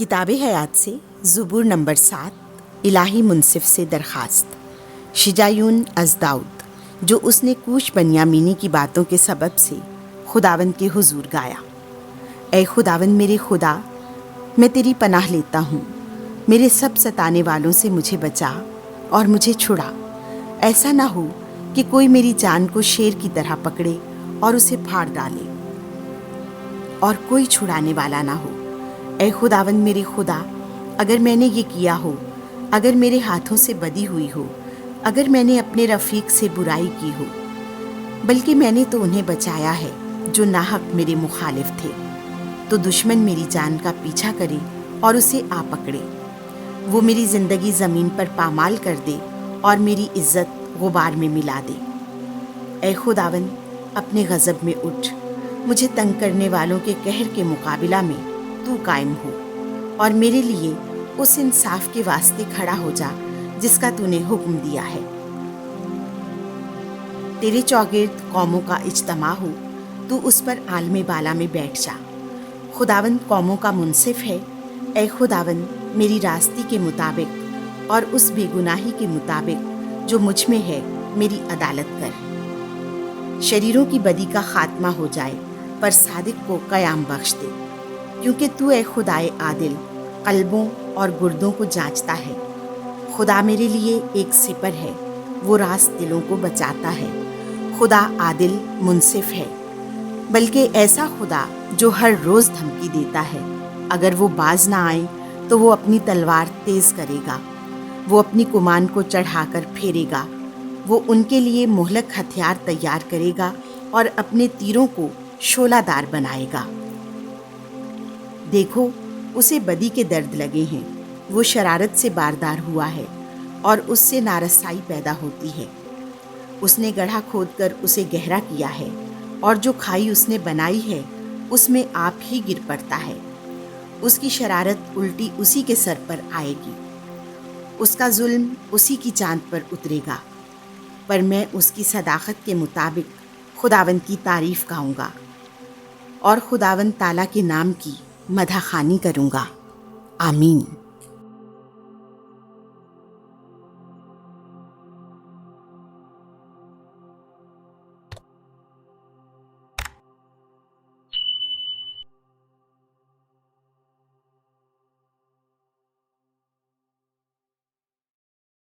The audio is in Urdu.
کتاب حیات سے زبور نمبر 7 الہی منصف سے درخواست شجایون از داؤد جو اس نے کوش بنیامینی کی باتوں کے سبب سے خداوند کے حضور گایا۔ اے خداوند میرے خدا، میں تیری پناہ لیتا ہوں، میرے سب ستانے والوں سے مجھے بچا اور مجھے چھڑا۔ ایسا نہ ہو کہ کوئی میری جان کو شیر کی طرح پکڑے اور اسے پھاڑ ڈالے اور کوئی چھڑانے والا نہ ہو۔ اے خداوند میرے خدا، اگر میں نے یہ کیا ہو، اگر میرے ہاتھوں سے بدی ہوئی ہو، اگر میں نے اپنے رفیق سے برائی کی ہو، بلکہ میں نے تو انہیں بچایا ہے جو ناحق میرے مخالف تھے، تو دشمن میری جان کا پیچھا کرے اور اسے آ پکڑے۔ وہ میری زندگی زمین پر پامال کر دے اور میری عزت غبار میں ملا دے۔ اے خداوند اپنے غضب میں اٹھ، مجھے تنگ کرنے والوں کے قہر کے مقابلہ میں تو قائم ہو، اور میرے لیے اس انصاف کے واسطے کھڑا ہو جا جس کا تو نے حکم دیا ہے۔ تیرے چوگرد قوموں کا اجتماع ہو، تو اس پر عالم بالا میں بیٹھ جا۔ خداوند قوموں کا منصف ہے۔ اے خداوند میری راستی کے مطابق اور اس بے گناہی کے مطابق جو مجھ میں ہے میری عدالت کر۔ شریروں کی بدی کا خاتمہ ہو جائے پر صادق کو قیام بخش دے، کیونکہ تو اے خدائے عادل قلبوں اور گردوں کو جانچتا ہے۔ خدا میرے لیے ایک سپر ہے، وہ راست دلوں کو بچاتا ہے۔ خدا عادل منصف ہے، بلکہ ایسا خدا جو ہر روز دھمکی دیتا ہے۔ اگر وہ باز نہ آئیں تو وہ اپنی تلوار تیز کرے گا، وہ اپنی کمان کو چڑھا کر پھیرے گا، وہ ان کے لیے مہلک ہتھیار تیار کرے گا اور اپنے تیروں کو شعلہ دار بنائے گا۔ دیکھو اسے بدی کے درد لگے ہیں، وہ شرارت سے باردار ہوا ہے اور اس سے نارسائی پیدا ہوتی ہے۔ اس نے گڑھا کھود کر اسے گہرا کیا ہے، اور جو کھائی اس نے بنائی ہے اس میں آپ ہی گر پڑتا ہے۔ اس کی شرارت الٹی اسی کے سر پر آئے گی، اس کا ظلم اسی کی چاند پر اترے گا۔ پر میں اس کی صداقت کے مطابق خداوند کی تعریف گاؤں گا اور خداوند تعالیٰ کے نام کی مدح خوانی کروں گا۔ آمین۔